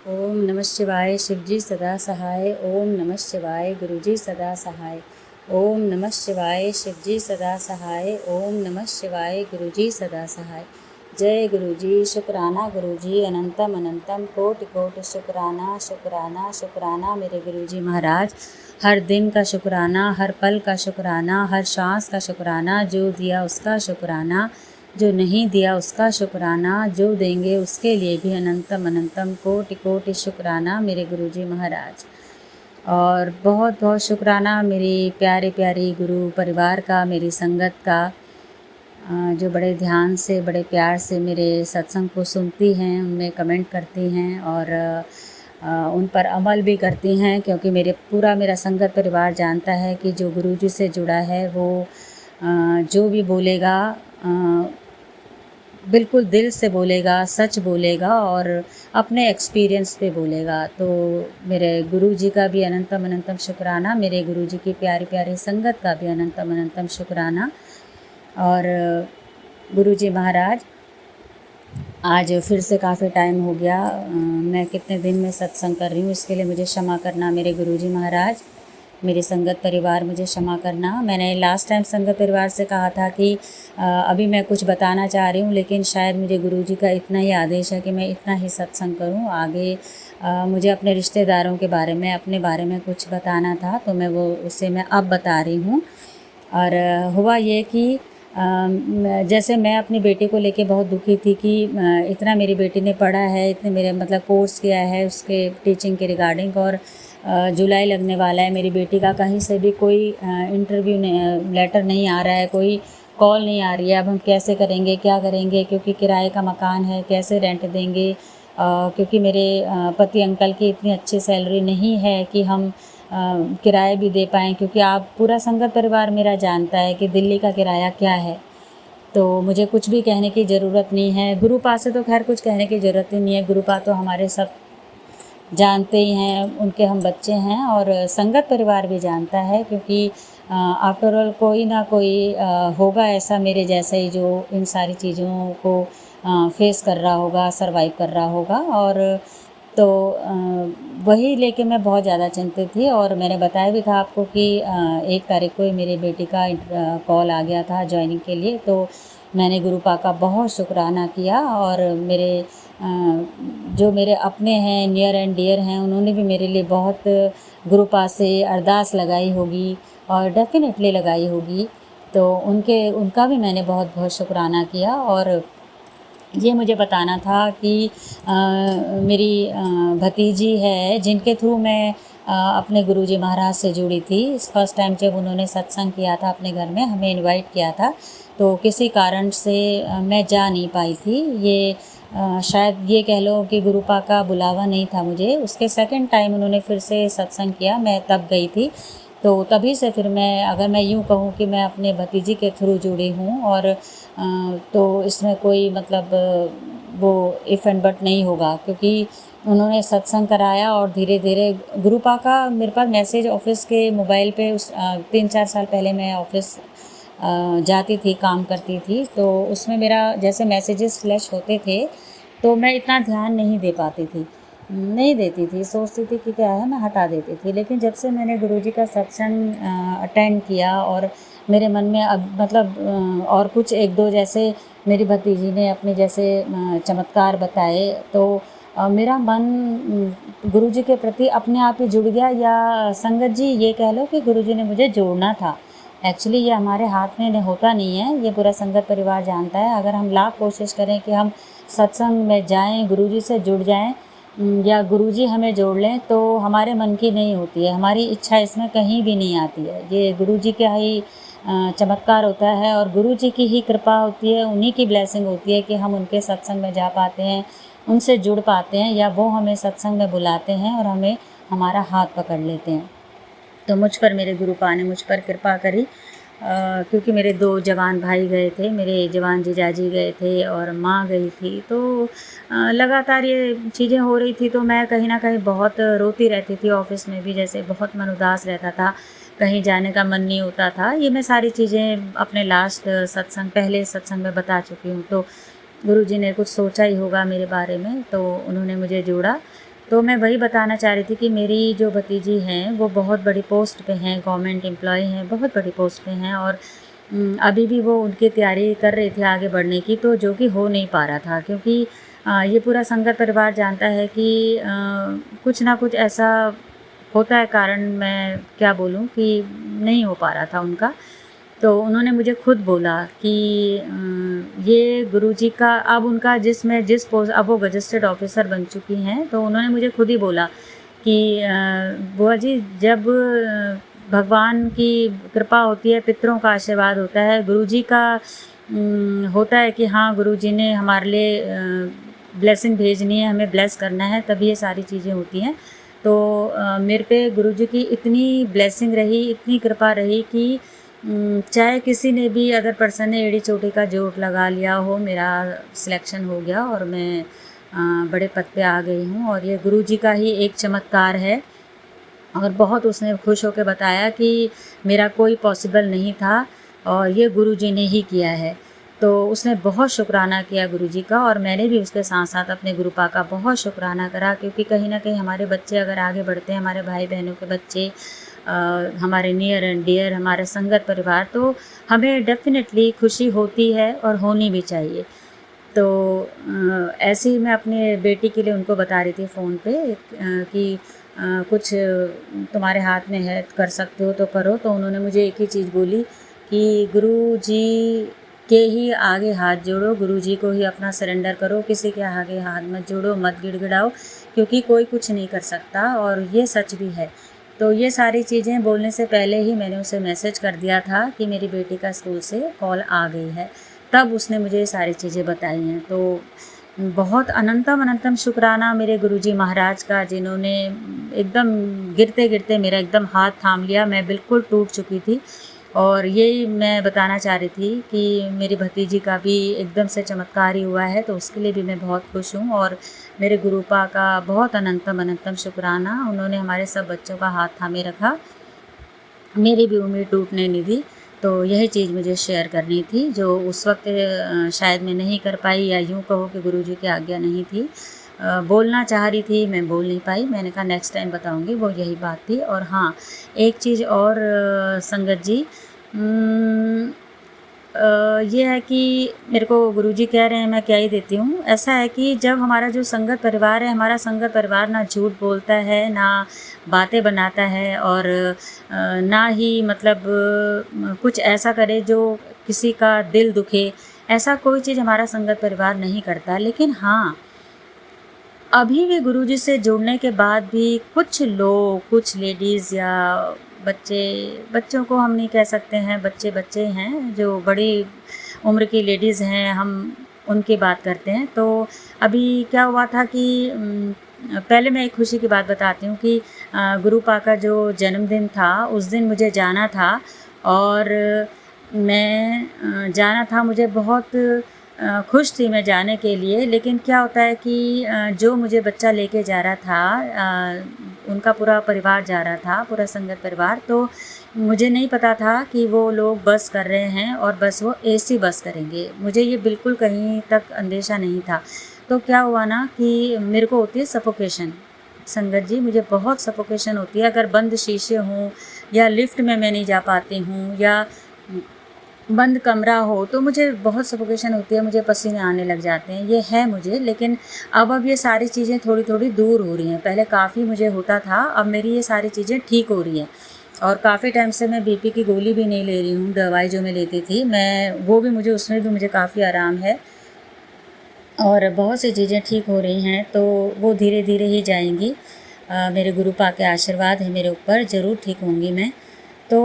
ओम नमः शिवाय शिवजी सदा सहाय। ओम नमः शिवाय गुरुजी सदा सहाय। ओम नमः शिवाय शिवजी सदा सहाय। ओम नमः शिवाय गुरुजी सदा सहाय। जय गुरुजी, शुक्राना गुरुजी, अनंतम अनंतम कोटि कोटि शुक्राना शुक्राना शुक्राना मेरे गुरुजी महाराज। हर दिन का शुक्राना, हर पल का शुक्राना, हर सांस का शुक्राना, जो दिया उसका शुक्राना, जो नहीं दिया उसका शुक्राना, जो देंगे उसके लिए भी अनंतम अनंतम कोटि कोटि शुक्राना मेरे गुरुजी महाराज। और बहुत बहुत शुक्राना मेरी प्यारे प्यारी गुरु परिवार का, मेरी संगत का, जो बड़े ध्यान से बड़े प्यार से मेरे सत्संग को सुनती हैं, उनमें कमेंट करती हैं और उन पर अमल भी करती हैं, क्योंकि मेरा संगत परिवार जानता है कि जो गुरुजी से जुड़ा है वो जो भी बोलेगा बिल्कुल दिल से बोलेगा, सच बोलेगा और अपने एक्सपीरियंस पे बोलेगा। तो मेरे गुरुजी का भी अनंतम अनंतम शुक्राना, मेरे गुरुजी की प्यारी प्यारी संगत का भी अनंतम अनंतम शुक्राना। और गुरुजी महाराज, आज फिर से काफ़ी टाइम हो गया, मैं कितने दिन में सत्संग कर रही हूँ, इसके लिए मुझे क्षमा करना मेरे गुरुजी महाराज, मेरी संगत परिवार मुझे क्षमा करना। मैंने लास्ट टाइम संगत परिवार से कहा था कि अभी मैं कुछ बताना चाह रही हूँ, लेकिन शायद मुझे गुरुजी का इतना ही आदेश है कि मैं इतना ही सत्संग करूँ। आगे मुझे अपने रिश्तेदारों के बारे में, अपने बारे में कुछ बताना था, तो उसे मैं अब बता रही हूँ। और हुआ ये कि जैसे मैं अपनी बेटी को लेके बहुत दुखी थी कि इतना मेरी बेटी ने पढ़ा है, इतने मेरे मतलब कोर्स किया है उसके टीचिंग के रिगार्डिंग, और जुलाई लगने वाला है, मेरी बेटी का कहीं से भी कोई इंटरव्यू लेटर नहीं आ रहा है, कोई कॉल नहीं आ रही है। अब हम कैसे करेंगे, क्या करेंगे, क्योंकि किराए का मकान है, कैसे रेंट देंगे, क्योंकि मेरे पति अंकल की इतनी अच्छी सैलरी नहीं है कि हम किराया भी दे पाएँ, क्योंकि आप पूरा संगत परिवार मेरा जानता है कि दिल्ली का किराया क्या है। तो मुझे कुछ भी कहने की ज़रूरत नहीं है, गुरुपा से तो खैर कुछ कहने की ज़रूरत ही नहीं है, गुरुपा तो हमारे सब जानते ही हैं, उनके हम बच्चे हैं, और संगत परिवार भी जानता है, क्योंकि आफ्टर ऑल कोई ना कोई होगा ऐसा मेरे जैसा ही जो इन सारी चीज़ों को फेस कर रहा होगा, सरवाइव कर रहा होगा। और तो वही लेके मैं बहुत ज़्यादा चिंतित थी, और मैंने बताया भी था आपको कि 1 तारीख को ही मेरी बेटी का कॉल आ गया था ज्वाइनिंग के लिए। तो मैंने गुरुपा का बहुत शुक्राना किया, और जो मेरे अपने हैं, नियर एंड डियर हैं, उन्होंने भी मेरे लिए बहुत गुरुपा से अरदास लगाई होगी और डेफिनेटली लगाई होगी। तो उनका भी मैंने बहुत बहुत शुक्राना किया। और ये मुझे बताना था कि मेरी भतीजी है, जिनके थ्रू मैं अपने गुरुजी महाराज से जुड़ी थी। फर्स्ट टाइम जब उन्होंने सत्संग किया था अपने घर में, हमें इनवाइट किया था, तो किसी कारण से मैं जा नहीं पाई थी। ये शायद ये कह लो कि गुरुपा का बुलावा नहीं था मुझे। उसके सेकंड टाइम उन्होंने फिर से सत्संग किया, मैं तब गई थी। तो तभी से फिर अगर मैं यूँ कहूँ कि मैं अपने भतीजी के थ्रू जुड़ी हूँ, और तो इसमें कोई मतलब वो इफ़ एंड बट नहीं होगा, क्योंकि उन्होंने सत्संग कराया। और धीरे धीरे गुरुपा का मेरे पास मैसेज ऑफिस के मोबाइल पे 3-4 साल पहले मैं ऑफिस जाती थी, काम करती थी, तो उसमें मेरा जैसे मैसेजेस फ्लैश होते थे, तो मैं इतना ध्यान नहीं दे पाती थी, नहीं देती थी, सोचती थी कि क्या है, मैं हटा देती थी। लेकिन जब से मैंने गुरुजी का सत्संग अटेंड किया, और मेरे मन में अब मतलब और कुछ 1-2 जैसे मेरी भतीजी ने अपने जैसे चमत्कार बताए, तो मेरा मन गुरुजी के प्रति अपने आप ही जुड़ गया। या संगत जी ये कह लो कि गुरुजी ने मुझे जोड़ना था। एक्चुअली ये हमारे हाथ में होता नहीं है, ये पूरा संगत परिवार जानता है। अगर हम लाख कोशिश करें कि हम सत्संग में जाएं, गुरुजी से जुड़ जाएं, या गुरुजी हमें जोड़ लें, तो हमारे मन की नहीं होती है, हमारी इच्छा इसमें कहीं भी नहीं आती है। ये गुरुजी का ही चमत्कार होता है, और गुरुजी की ही कृपा होती है, उन्हीं की ब्लेसिंग होती है कि हम उनके सत्संग में जा पाते हैं, उनसे जुड़ पाते हैं, या वो हमें सत्संग में बुलाते हैं और हमें हमारा हाथ पकड़ लेते हैं। तो मुझ पर मेरे गुरुपा ने मुझ पर कृपा करी, क्योंकि मेरे 2 जवान भाई गए थे, मेरे जवान जीजाजी गए थे और माँ गई थी। तो लगातार ये चीज़ें हो रही थी, तो मैं कहीं ना कहीं बहुत रोती रहती थी। ऑफिस में भी जैसे बहुत मन उदास रहता था, कहीं जाने का मन नहीं होता था। ये मैं सारी चीज़ें अपने लास्ट सत्संग, पहले सत्संग में बता चुकी हूँ। तो गुरुजी ने कुछ सोचा ही होगा मेरे बारे में, तो उन्होंने मुझे जोड़ा। तो मैं वही बताना चाह रही थी कि मेरी जो भतीजी हैं वो बहुत बड़ी पोस्ट पे हैं, गवर्नमेंट एम्प्लॉय हैं, बहुत बड़ी पोस्ट पे हैं और अभी भी वो उनकी तैयारी कर रहे थे आगे बढ़ने की, तो जो कि हो नहीं पा रहा था क्योंकि ये पूरा संगत परिवार जानता है कि कुछ ना कुछ ऐसा होता है कारण, मैं क्या बोलूँ कि नहीं हो पा रहा था उनका। तो उन्होंने मुझे खुद बोला कि ये गुरुजी का अब उनका जिस पोस्ट, अब वो गजेस्टेड ऑफिसर बन चुकी हैं, तो उन्होंने मुझे खुद ही बोला कि बुआ जी, जब भगवान की कृपा होती है, पितरों का आशीर्वाद होता है, गुरुजी का होता है कि हाँ गुरुजी ने हमारे लिए ब्लेसिंग भेजनी है, हमें ब्लेस करना है, तभी ये सारी चीज़ें होती हैं। तो मेरे पे गुरुजी की इतनी ब्लेसिंग रही, इतनी कृपा रही कि चाहे किसी ने भी, अदर पर्सन ने एड़ी चोटी का जोट लगा लिया हो, मेरा सिलेक्शन हो गया और मैं बड़े पद पे आ गई हूँ। और ये गुरुजी का ही एक चमत्कार है और बहुत उसने खुश होकर बताया कि मेरा कोई पॉसिबल नहीं था और ये गुरुजी ने ही किया है। तो उसने बहुत शुक्राना किया गुरुजी का और मैंने भी उसके साथ साथ अपने गुरुपा का बहुत शुक्राना करा, क्योंकि कहीं ना कहीं हमारे बच्चे अगर आगे बढ़ते हैं, हमारे भाई बहनों के बच्चे, हमारे नियर एंड डियर, हमारे संगत परिवार, तो हमें डेफिनेटली खुशी होती है और होनी भी चाहिए। तो ऐसे ही मैं अपने बेटी के लिए उनको बता रही थी फ़ोन पे कि कुछ तुम्हारे हाथ में है, कर सकते हो तो करो। तो उन्होंने मुझे एक ही चीज़ बोली कि गुरुजी के ही आगे हाथ जोड़ो, गुरुजी को ही अपना सरेंडर करो, किसी के आगे हाथ मत जोड़ो, मत गिड़गिड़ाओ, क्योंकि कोई कुछ नहीं कर सकता। और ये सच भी है। तो ये सारी चीज़ें बोलने से पहले ही मैंने उसे मैसेज कर दिया था कि मेरी बेटी का स्कूल से कॉल आ गई है, तब उसने मुझे ये सारी चीज़ें बताई हैं। तो बहुत अनंतम अनंतम शुक्राना मेरे गुरुजी महाराज का, जिन्होंने एकदम गिरते गिरते मेरा एकदम हाथ थाम लिया। मैं बिल्कुल टूट चुकी थी और यही मैं बताना चाह रही थी कि मेरी भतीजी का भी एकदम से चमत्कार ही हुआ है, तो उसके लिए भी मैं बहुत खुश हूँ। और मेरे गुरुपा का बहुत अनंतम अनंतम शुक्राना, उन्होंने हमारे सब बच्चों का हाथ थामे रखा, मेरी भी उम्मीद टूटने नहीं दी। तो यही चीज़ मुझे शेयर करनी थी, जो उस वक्त शायद मैं नहीं कर पाई, या यूँ कहो कि गुरुजी की आज्ञा नहीं थी। बोलना चाह रही थी, मैं बोल नहीं पाई। मैंने कहा नेक्स्ट टाइम बताऊंगी, वो यही बात थी। और हाँ, एक चीज़ और संगत जी, ये है कि मेरे को गुरुजी कह रहे हैं, मैं क्या ही देती हूँ। ऐसा है कि जब हमारा जो संगत परिवार है, हमारा संगत परिवार ना झूठ बोलता है, ना बातें बनाता है, और ना ही मतलब कुछ ऐसा करे जो किसी का दिल दुखे, ऐसा कोई चीज़ हमारा संगत परिवार नहीं करता। लेकिन हाँ, अभी भी गुरुजी से जुड़ने के बाद भी कुछ लोग, कुछ लेडीज़ या बच्चों को हम नहीं कह सकते हैं, बच्चे बच्चे हैं, जो बड़ी उम्र की लेडीज़ हैं, हम उनकी बात करते हैं। तो अभी क्या हुआ था कि पहले मैं एक खुशी की बात बताती हूँ कि गुरुपा का जो जन्मदिन था, उस दिन मुझे जाना था और मैं जाना था, मुझे बहुत खुश थी मैं जाने के लिए। लेकिन क्या होता है कि जो मुझे बच्चा लेके जा रहा था, उनका पूरा परिवार जा रहा था, पूरा संगत परिवार, तो मुझे नहीं पता था कि वो लोग बस कर रहे हैं और बस वो एसी बस करेंगे। मुझे ये बिल्कुल कहीं तक अंदेशा नहीं था। तो क्या हुआ ना कि मेरे को होती है सफोकेशन, संगत जी, मुझे बहुत सफोकेशन होती है। अगर बंद शीशे हों या लिफ्ट में मैं नहीं जा पाती हूँ या बंद कमरा हो, तो मुझे बहुत सफोकेशन होती है, मुझे पसीने आने लग जाते हैं, ये है मुझे। लेकिन अब ये सारी चीज़ें थोड़ी थोड़ी दूर हो रही हैं। पहले काफ़ी मुझे होता था, अब मेरी ये सारी चीज़ें ठीक हो रही हैं। और काफ़ी टाइम से मैं बीपी की गोली भी नहीं ले रही हूँ, दवाई जो मैं लेती थी, मैं वो भी, मुझे उसमें भी मुझे काफ़ी आराम है और बहुत सी चीज़ें ठीक हो रही हैं। तो वो धीरे धीरे ही जाएंगी। मेरे गुरुपा के आशीर्वाद है मेरे ऊपर, ज़रूर ठीक होंगी मैं। तो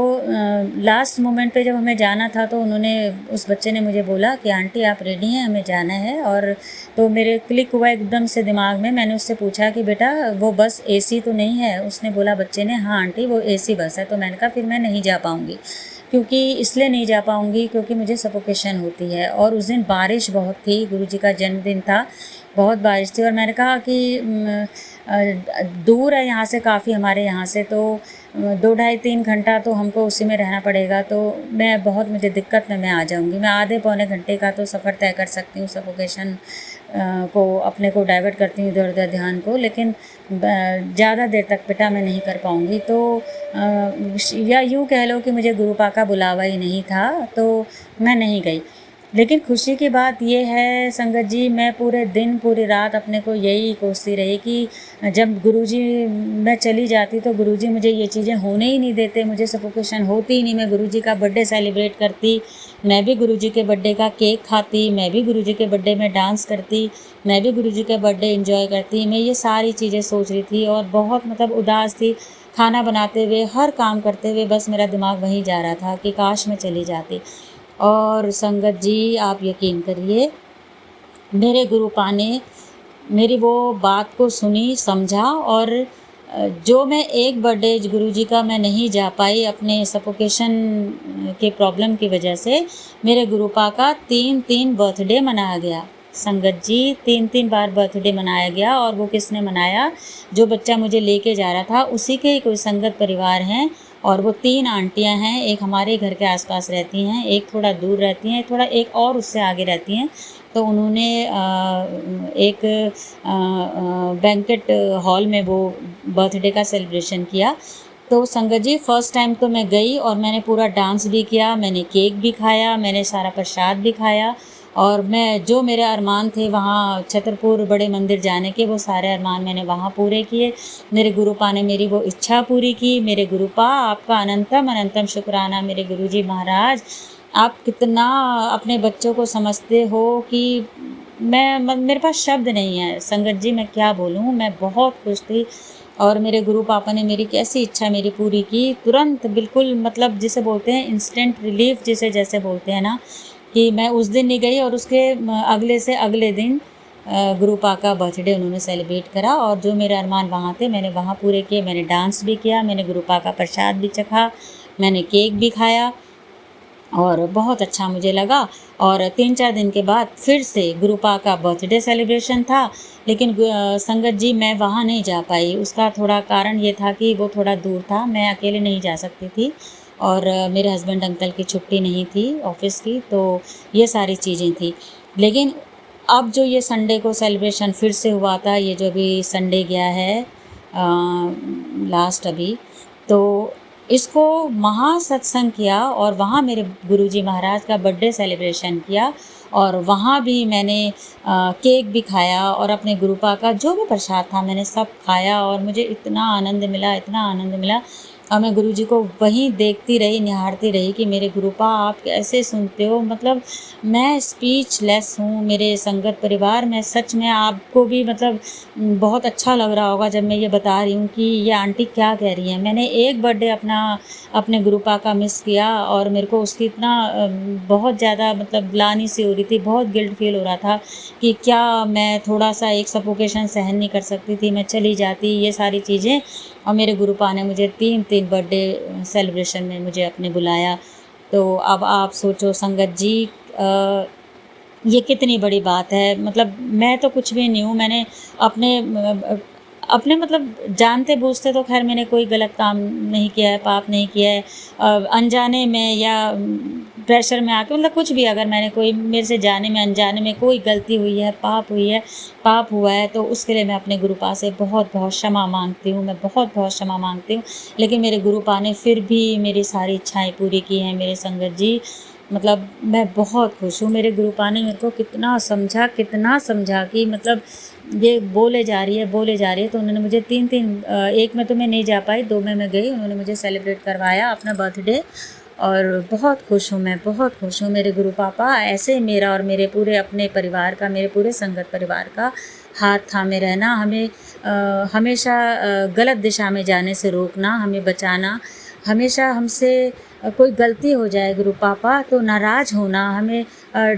लास्ट मोमेंट पे जब हमें जाना था, तो उन्होंने, उस बच्चे ने मुझे बोला कि आंटी आप रेडी हैं, हमें जाना है। और तो मेरे क्लिक हुआ एकदम से दिमाग में। मैंने उससे पूछा कि बेटा वो बस एसी तो नहीं है? उसने बोला, बच्चे ने, हाँ आंटी वो एसी बस है। तो मैंने कहा फिर मैं नहीं जा पाऊँगी, क्योंकि इसलिए नहीं जा पाऊँगी क्योंकि मुझे सफोकेशन होती है। और उस दिन बारिश बहुत थी, गुरुजी का जन्मदिन था, बहुत बारिश थी। और मैंने कहा कि दूर है यहाँ से काफ़ी, हमारे यहाँ से तो 2 ढाई 3 घंटा तो हमको उसी में रहना पड़ेगा। तो मैं बहुत, मुझे दिक्कत में मैं आ जाऊँगी। मैं आधे पौने घंटे का तो सफ़र तय कर सकती हूँ सफोकेशन को अपने को डाइवर्ट करती हूँ इधर उधर ध्यान को, लेकिन ज़्यादा देर तक पिटा मैं नहीं कर पाऊँगी। तो या यूँ कह लो कि मुझे गुरुपा का बुलावा ही नहीं था, तो मैं नहीं गई। लेकिन खुशी की बात ये है संगत जी, मैं पूरे दिन पूरी रात अपने को यही कोसती रही कि जब गुरुजी मैं चली जाती तो गुरुजी मुझे ये चीज़ें होने ही नहीं देते, मुझे सफोकेशन होती ही नहीं। मैं गुरुजी का बर्थडे सेलिब्रेट करती, मैं भी गुरुजी के बर्थडे का केक खाती, मैं भी गुरुजी के बर्थडे में डांस करती, मैं भी गुरुजी के बर्थडे एंजॉय करती। मैं ये सारी चीज़ें सोच रही थी और बहुत मतलब उदास थी। खाना बनाते हुए, हर काम करते हुए बस मेरा दिमाग वहीं जा रहा था कि काश मैं चली जाती। और संगत जी आप यकीन करिए, मेरे गुरुपा ने मेरी वो बात को सुनी, समझा, और जो मैं एक बर्थडे गुरुजी का मैं नहीं जा पाई अपने सफोकेशन के प्रॉब्लम की वजह से, मेरे गुरुपा का 3 बर्थडे मनाया गया। संगत जी 3 बार बर्थडे मनाया गया। और वो किसने मनाया? जो बच्चा मुझे लेके जा रहा था उसी के ही कोई संगत परिवार हैं, और वो 3 आंटियां हैं। एक हमारे घर के आसपास रहती हैं, एक थोड़ा दूर रहती हैं, थोड़ा एक और उससे आगे रहती हैं। तो उन्होंने एक बैंकेट हॉल में वो बर्थडे का सेलिब्रेशन किया। तो संगत जी फर्स्ट टाइम तो मैं गई और मैंने पूरा डांस भी किया, मैंने केक भी खाया, मैंने सारा प्रसाद भी खाया, और मैं जो मेरे अरमान थे वहाँ छतरपुर बड़े मंदिर जाने के, वो सारे अरमान मैंने वहाँ पूरे किए। मेरे गुरुपा ने मेरी वो इच्छा पूरी की। मेरे गुरुपा आपका अनंतम अनंतम शुक्राना। मेरे गुरुजी महाराज, आप कितना अपने बच्चों को समझते हो कि मेरे पास शब्द नहीं है संगत जी, मैं क्या बोलूँ। मैं बहुत खुश थी और मेरे गुरु पापा ने मेरी कैसी इच्छा मेरी पूरी की तुरंत, बिल्कुल मतलब जिसे बोलते हैं इंस्टेंट रिलीफ, जिसे जैसे बोलते हैं ना, कि मैं उस दिन नहीं गई और उसके अगले से अगले दिन गुरुपा का बर्थडे उन्होंने सेलिब्रेट करा। और जो मेरे अरमान वहाँ थे मैंने वहाँ पूरे किए। मैंने डांस भी किया, मैंने गुरुपा का प्रसाद भी चखा, मैंने केक भी खाया और बहुत अच्छा मुझे लगा। और 3-4 दिन के बाद फिर से गुरुपा का बर्थडे सेलिब्रेशन था, लेकिन संगत जी मैं वहाँ नहीं जा पाई। उसका थोड़ा कारण ये था कि वो थोड़ा दूर था, मैं अकेले नहीं जा सकती थी, और मेरे हस्बैंड अंकल की छुट्टी नहीं थी ऑफिस की, तो ये सारी चीज़ें थी। लेकिन अब जो ये संडे को सेलिब्रेशन फिर से हुआ था, ये जो अभी संडे गया है लास्ट अभी, तो इसको महासत्संग किया और वहाँ मेरे गुरुजी महाराज का बर्थडे सेलिब्रेशन किया, और वहाँ भी मैंने केक भी खाया और अपने गुरुपा का जो भी प्रसाद था मैंने सब खाया, और मुझे इतना आनंद मिला, इतना आनंद मिला। और मैं गुरुजी को वहीं देखती रही, निहारती रही कि मेरे गुरुपा आप कैसे सुनते हो। मतलब मैं स्पीचलेस हूँ। मेरे संगत परिवार में सच में आपको भी मतलब बहुत अच्छा लग रहा होगा जब मैं ये बता रही हूँ कि ये आंटी क्या कह रही हैं। मैंने एक बर्थडे अपने गुरुपा का मिस किया और मेरे को उसकी इतना बहुत ज़्यादा मतलब ग्लानि सी हो रही थी, बहुत गिल्ट फील हो रहा था कि क्या मैं थोड़ा सा एक सफोकेशन सहन नहीं कर सकती थी, मैं चली जाती, ये सारी चीज़ें। और मेरे गुरुपा ने मुझे 3 बर्थडे सेलिब्रेशन में मुझे अपने बुलाया। तो अब आप सोचो संगत जी, ये कितनी बड़ी बात है। मतलब मैं तो कुछ भी नहीं हूँ। मैंने अपने मतलब जानते बूझते तो खैर मैंने कोई गलत काम नहीं किया है, पाप नहीं किया है। अनजाने में या प्रेशर में आके मतलब कुछ भी, अगर मैंने कोई मेरे से जाने में अनजाने में कोई गलती हुई है, पाप हुआ है, तो उसके लिए मैं अपने गुरुपा से बहुत बहुत क्षमा मांगती हूँ। मैं बहुत बहुत क्षमा मांगती हूँ। लेकिन मेरे गुरुपा ने फिर भी मेरी सारी इच्छाएं पूरी की हैं मेरे संगत जी। मतलब मैं बहुत खुश हूँ। मेरे गुरुपा ने मेरे को कितना समझा कि मतलब ये बोले जा रही है। तो उन्होंने मुझे 3 एक में तो मैं नहीं जा पाई, 2 में मैं गई। उन्होंने मुझे सेलिब्रेट करवाया अपना बर्थडे, और बहुत खुश हूँ, मैं बहुत खुश हूँ। मेरे गुरु पापा ऐसे मेरा और मेरे पूरे अपने परिवार का, मेरे पूरे संगत परिवार का हाथ थामे रहना, हमें हमेशा गलत दिशा में जाने से रोकना, हमें बचाना। हमेशा हमसे कोई गलती हो जाए गुरु पापा तो नाराज़ होना, हमें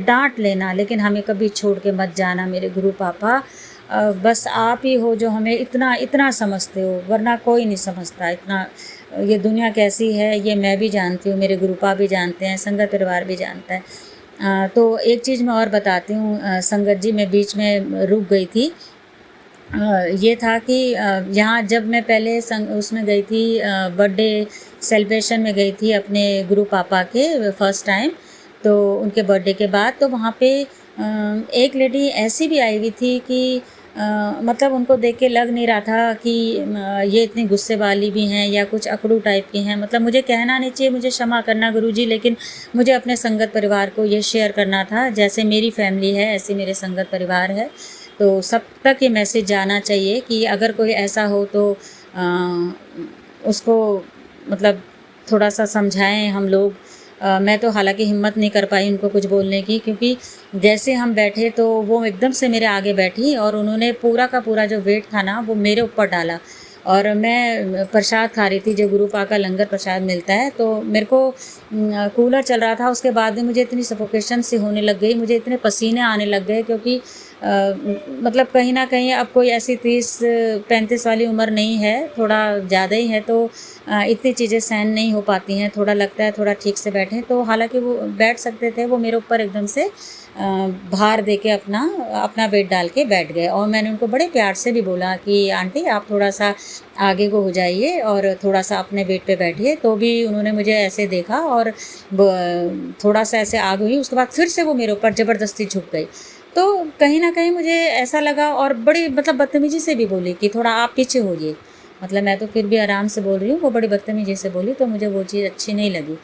डांट लेना, लेकिन हमें कभी छोड़ के मत जाना मेरे गुरु पापा। बस आप ही हो जो हमें इतना समझते हो, वरना कोई नहीं समझता इतना। ये दुनिया कैसी है ये मैं भी जानती हूँ, मेरे गुरुपा भी जानते हैं, संगत परिवार भी जानता है। तो एक चीज़ मैं और बताती हूँ संगत जी, मैं बीच में रुक गई थी। ये था कि यहाँ जब मैं पहले उसमें गई थी, बर्थडे सेलिब्रेशन में गई थी अपने गुरु पापा के फर्स्ट टाइम, तो उनके बर्थडे के बाद, तो वहाँ पे एक लेडी ऐसी भी आई हुई थी कि मतलब उनको देख के लग नहीं रहा था कि ये इतनी गुस्से वाली भी हैं या कुछ अकड़ू टाइप की हैं। मतलब मुझे कहना नहीं चाहिए, मुझे क्षमा करना गुरुजी, लेकिन मुझे अपने संगत परिवार को ये शेयर करना था। जैसे मेरी फैमिली है ऐसे मेरे संगत परिवार है, तो सब तक ये मैसेज जाना चाहिए कि अगर कोई ऐसा हो तो उसको मतलब थोड़ा सा समझाएं हम लोग। मैं तो हालांकि हिम्मत नहीं कर पाई उनको कुछ बोलने की, क्योंकि जैसे हम बैठे तो वो एकदम से मेरे आगे बैठी और उन्होंने पूरा का पूरा जो वेट था ना वो मेरे ऊपर डाला। और मैं प्रसाद खा रही थी, जो गुरु पा का लंगर प्रसाद मिलता है, तो मेरे को कूलर चल रहा था, उसके बाद में मुझे इतनी सफोकेशन सी होने लग गई, मुझे इतने पसीने आने लग गए, क्योंकि मतलब कहीं ना कहीं अब कोई ऐसी 30-35 वाली उम्र नहीं है, थोड़ा ज़्यादा ही है, तो इतनी चीज़ें सहन नहीं हो पाती हैं। थोड़ा लगता है थोड़ा ठीक से बैठें, तो हालांकि वो बैठ सकते थे, वो मेरे ऊपर एकदम से भार दे के अपना अपना वेट डाल के बैठ गए। और मैंने उनको बड़े प्यार से भी बोला कि आंटी आप थोड़ा सा आगे को हो जाइए और थोड़ा सा अपने वेट पे बैठिए, तो भी उन्होंने मुझे ऐसे देखा और थोड़ा सा ऐसे आगे हुई, उसके बाद फिर से वो मेरे ऊपर ज़बरदस्ती झुक गई। तो कहीं ना कहीं मुझे ऐसा लगा, और बड़ी मतलब बदतमीजी से भी बोली कि थोड़ा आप पीछे होइए। मतलब मैं तो फिर भी आराम से बोल रही हूँ, वो बड़ी बदतमीजी से बोली, तो मुझे वो चीज़ अच्छी नहीं लगी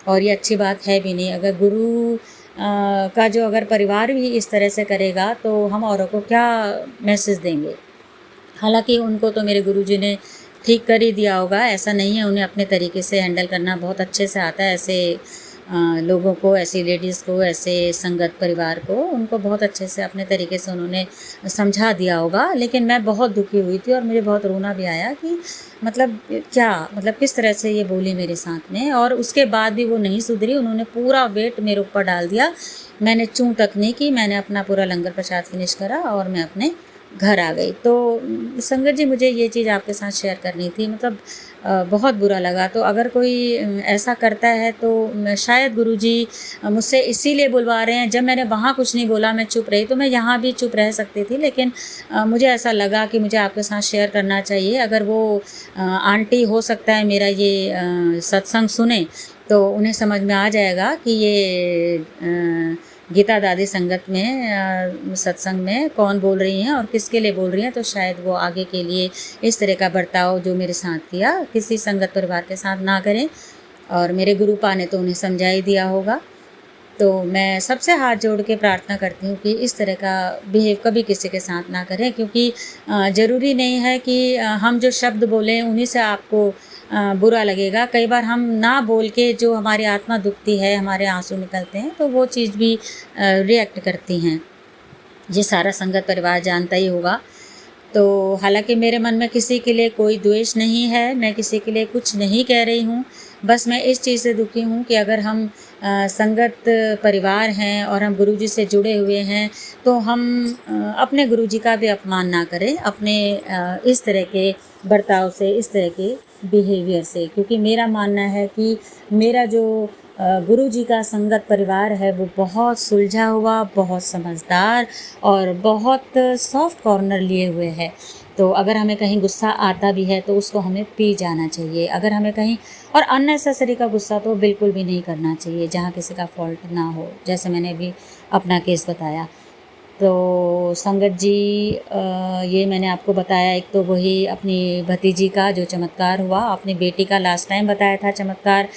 और ये अच्छी बात है भी नहीं। अगर गुरु का जो अगर परिवार भी इस तरह से करेगा तो हम औरों को क्या मैसेज देंगे। हालांकि उनको तो मेरे गुरुजी ने ठीक कर ही दिया होगा, ऐसा नहीं है, उन्हें अपने तरीके से हैंडल करना बहुत अच्छे से आता है। ऐसे लोगों को, ऐसी लेडीज़ को, ऐसे संगत परिवार को, उनको बहुत अच्छे से अपने तरीके से उन्होंने समझा दिया होगा। लेकिन मैं बहुत दुखी हुई थी और मुझे बहुत रोना भी आया कि मतलब क्या, मतलब किस तरह से ये बोली मेरे साथ में। और उसके बाद भी वो नहीं सुधरी, उन्होंने पूरा वेट मेरे ऊपर डाल दिया। मैंने चूं तक नहीं की, मैंने अपना पूरा लंगर प्रसाद फिनिश करा और मैं अपने घर आ गई। तो संगत जी, मुझे ये चीज़ आपके साथ शेयर करनी थी। मतलब बहुत बुरा लगा। तो अगर कोई ऐसा करता है तो शायद गुरुजी मुझसे इसीलिए बुलवा रहे हैं। जब मैंने वहाँ कुछ नहीं बोला, मैं चुप रही, तो मैं यहाँ भी चुप रह सकती थी, लेकिन मुझे ऐसा लगा कि मुझे आपके साथ शेयर करना चाहिए। अगर वो आंटी, हो सकता है मेरा ये सत्संग सुने तो उन्हें समझ में आ जाएगा कि ये गीता दादी संगत में सत्संग में कौन बोल रही हैं और किसके लिए बोल रही हैं। तो शायद वो आगे के लिए इस तरह का बर्ताव जो मेरे साथ किया किसी संगत परिवार के साथ ना करें। और मेरे गुरुपा ने तो उन्हें समझा ही दिया होगा। तो मैं सबसे हाथ जोड़ के प्रार्थना करती हूँ कि इस तरह का बिहेव कभी किसी के साथ ना करें, क्योंकि ज़रूरी नहीं है कि हम जो शब्द बोलें उन्हीं से आपको बुरा लगेगा। कई बार हम ना बोल के जो हमारी आत्मा दुखती है, हमारे आंसू निकलते हैं, तो वो चीज़ भी रिएक्ट करती हैं। ये सारा संगत परिवार जानता ही होगा। तो हालांकि मेरे मन में किसी के लिए कोई द्वेष नहीं है, मैं किसी के लिए कुछ नहीं कह रही हूँ। बस मैं इस चीज़ से दुखी हूँ कि अगर हम संगत परिवार हैं और हम गुरुजी से जुड़े हुए हैं, तो हम अपने गुरुजी का भी अपमान ना करें अपने इस तरह के बर्ताव से, इस तरह के बिहेवियर से। क्योंकि मेरा मानना है कि मेरा जो गुरुजी का संगत परिवार है वो बहुत सुलझा हुआ, बहुत समझदार और बहुत सॉफ्ट कॉर्नर लिए हुए है। तो अगर हमें कहीं गुस्सा आता भी है तो उसको हमें पी जाना चाहिए। अगर हमें कहीं, और अननेसेसरी का गुस्सा तो बिल्कुल भी नहीं करना चाहिए जहाँ किसी का फॉल्ट ना हो, जैसे मैंने अभी अपना केस बताया। तो संगत जी, ये मैंने आपको बताया, एक तो वही अपनी भतीजी का जो चमत्कार हुआ, अपनी बेटी का लास्ट टाइम बताया था चमत्कार।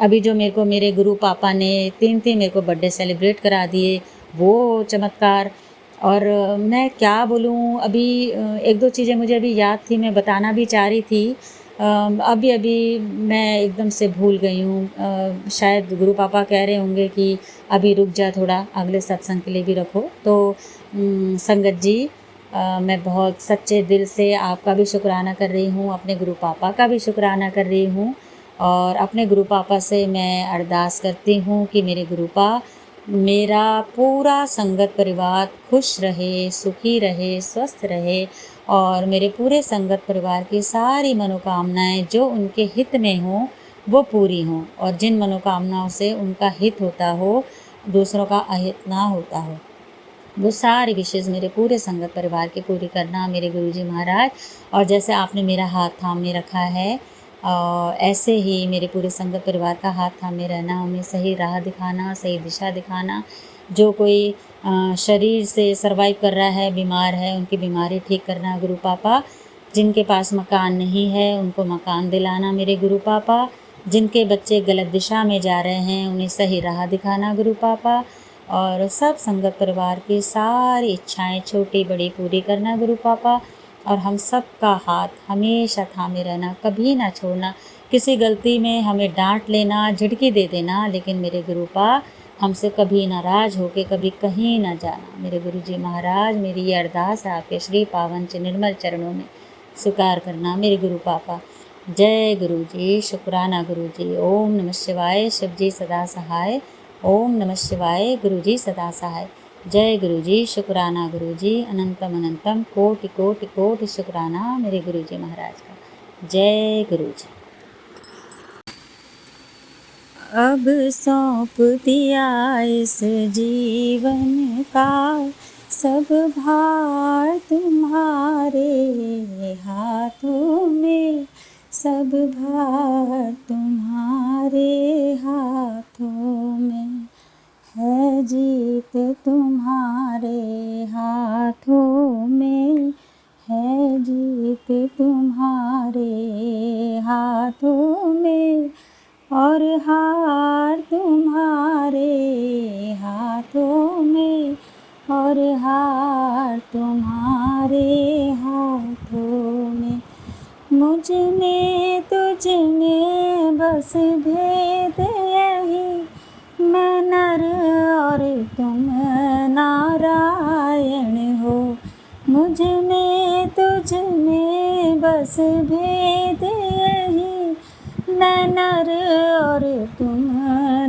अभी जो मेरे को मेरे गुरु पापा ने 3 मेरे को बर्थडे सेलिब्रेट करा दिए, वो चमत्कार। और मैं क्या बोलूँ, अभी एक दो चीज़ें मुझे अभी याद थी, मैं बताना भी चाह रही थी, अभी अभी मैं एकदम से भूल गई हूँ। शायद गुरु पापा कह रहे होंगे कि अभी रुक जा थोड़ा, अगले सत्संग के लिए भी रखो। तो संगत जी, मैं बहुत सच्चे दिल से आपका भी शुक्राना कर रही हूँ, अपने गुरु पापा का भी शुक्राना कर रही हूँ। और अपने गुरु पापा से मैं अरदास करती हूँ कि मेरे गुरु पा, मेरा पूरा संगत परिवार खुश रहे, सुखी रहे, स्वस्थ रहे, और मेरे पूरे संगत परिवार की सारी मनोकामनाएं जो उनके हित में हों वो पूरी हों, और जिन मनोकामनाओं से उनका हित होता हो, दूसरों का अहित ना होता हो, वो सारी विशेष मेरे पूरे संगत परिवार की पूरी करना मेरे गुरुजी महाराज। और जैसे आपने मेरा हाथ थामे रखा है, ऐसे ही मेरे पूरे संगत परिवार का हाथ थामे रहना, उन्हें सही राह दिखाना, सही दिशा दिखाना, जो कोई शरीर से सर्वाइव कर रहा है, बीमार है, उनकी बीमारी ठीक करना गुरु पापा। जिनके पास मकान नहीं है उनको मकान दिलाना मेरे गुरु पापा। जिनके बच्चे गलत दिशा में जा रहे हैं उन्हें सही राह दिखाना गुरु पापा। और सब संगत परिवार की सारी इच्छाएं छोटी बड़ी पूरी करना गुरु पापा। और हम सब का हाथ हमेशा थामे रहना, कभी ना छोड़ना। किसी गलती में हमें डांट लेना, झिड़की दे देना, लेकिन मेरे गुरु पा हमसे कभी नाराज़ होके कभी कहीं ना जाना। मेरे गुरु जी महाराज, मेरी ये अरदास है आपके श्री पावन निर्मल चरणों में स्वीकार करना मेरे गुरु पापा। जय गुरु जी, शुक्राना गुरु जी। ओम नमः शिवाय, शिव जी सदा सहाय। ओम नमः शिवाय, गुरु जी सदा सहाय। जय गुरु जी, शुक्राना गुरु जी। अनंतम अनंतम कोटि कोटि कोटि शुक्राना मेरे गुरु जी महाराज का। जय गुरु जी। अब सौंप दिया इस जीवन का सब भार तुम्हारे हाथों में, सब भार तुम्हारे हाथों में है। जीत तुम्हारे हाथों में है, जीत तुम्हारे हाथों में और हार तुम्हारे हाथों में और हार तुम्हारे हाथों में। मुझ में तुझ में बस भेद यही, मैं नर और तुम नारायण हो। मुझ में तुझ में बस भेद यही, मैं नर और तुम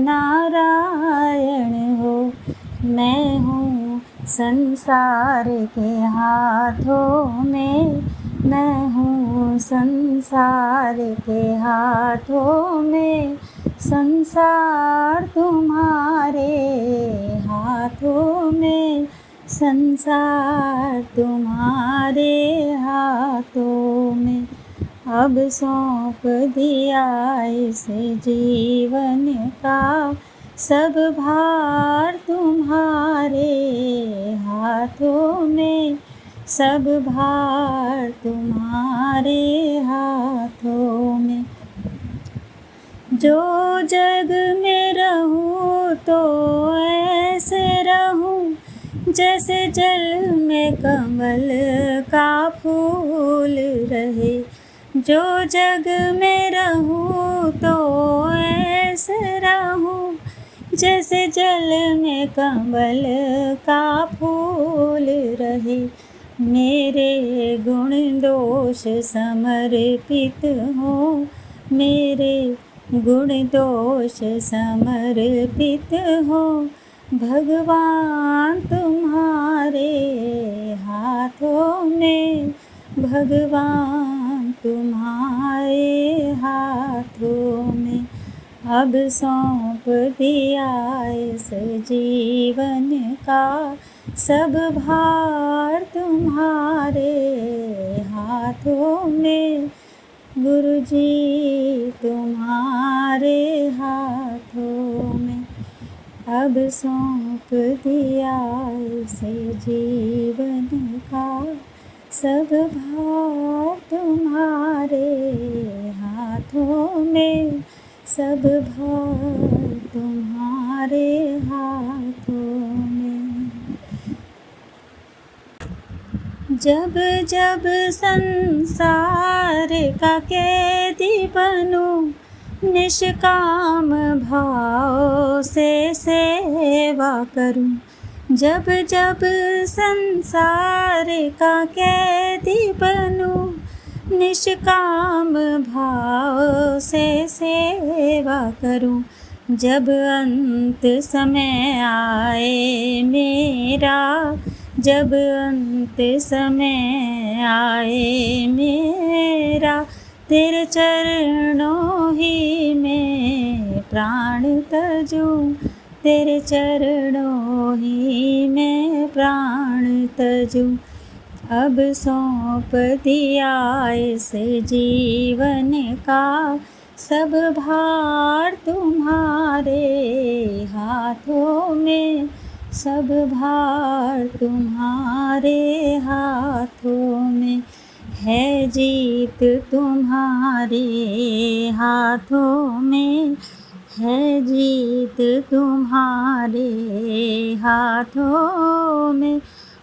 नारायण हो। मैं हूँ संसार के हाथों में, मैं हूँ संसार के हाथों में, संसार तुम्हारे हाथों में, संसार तुम्हारे हाथों में। अब सौंप दिया इस जीवन का सब भार तुम्हारे हाथों में, सब भार तुम्हारे हाथों में। जो जग में रहूं तो ऐसे रहूं जैसे जल में कमल का फूल रहे। जो जग में रहूं तो ऐसे रहूं जैसे जल में कमल का फूल रहे। मेरे गुण दोष समर्पित हो, मेरे गुण दोष समर्पित हो। भगवान तुम्हारे हाथों में, भगवान तुम्हारे हाथों में। अब सौंप दिया इस जीवन का सब भार तुम्हारे हाथों में, गुरु जी तुम्हारे हाथों में। अब सौंप दिया इस जीवन का सब भार तुम्हारे हाथों में, सब भार तुम्हारे हाथों में। जब जब संसार का कैदी बनूं, निष्काम भाव से सेवा करूं। जब जब संसार का कैदी बनूं, निष्काम भाव से सेवा करूं। जब अंत समय आए मेरा, जब अंत समय आए मेरा, तेरे चरणों ही में प्राण तजूं, तेरे चरणों ही में प्राण तजूं। अब सौंप दिया इस जीवन का सब भार तुम्हारे हाथों में, सब भार तुम्हारे हाथों में है, जीत तुम्हारे हाथों में है, जीत तुम्हारे हाथों में,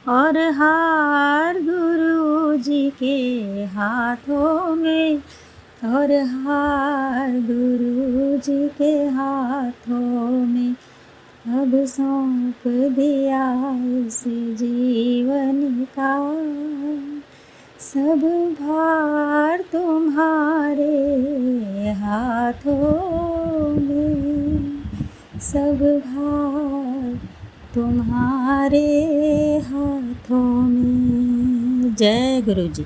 और हार गुरु जी के हाथों में, और हार गुरु जी के हाथों में। अब सौंप दिया इस जीवन का सब भार तुम्हारे हाथों में, सब भार तुम्हारे हाथों में। जय गुरु जी।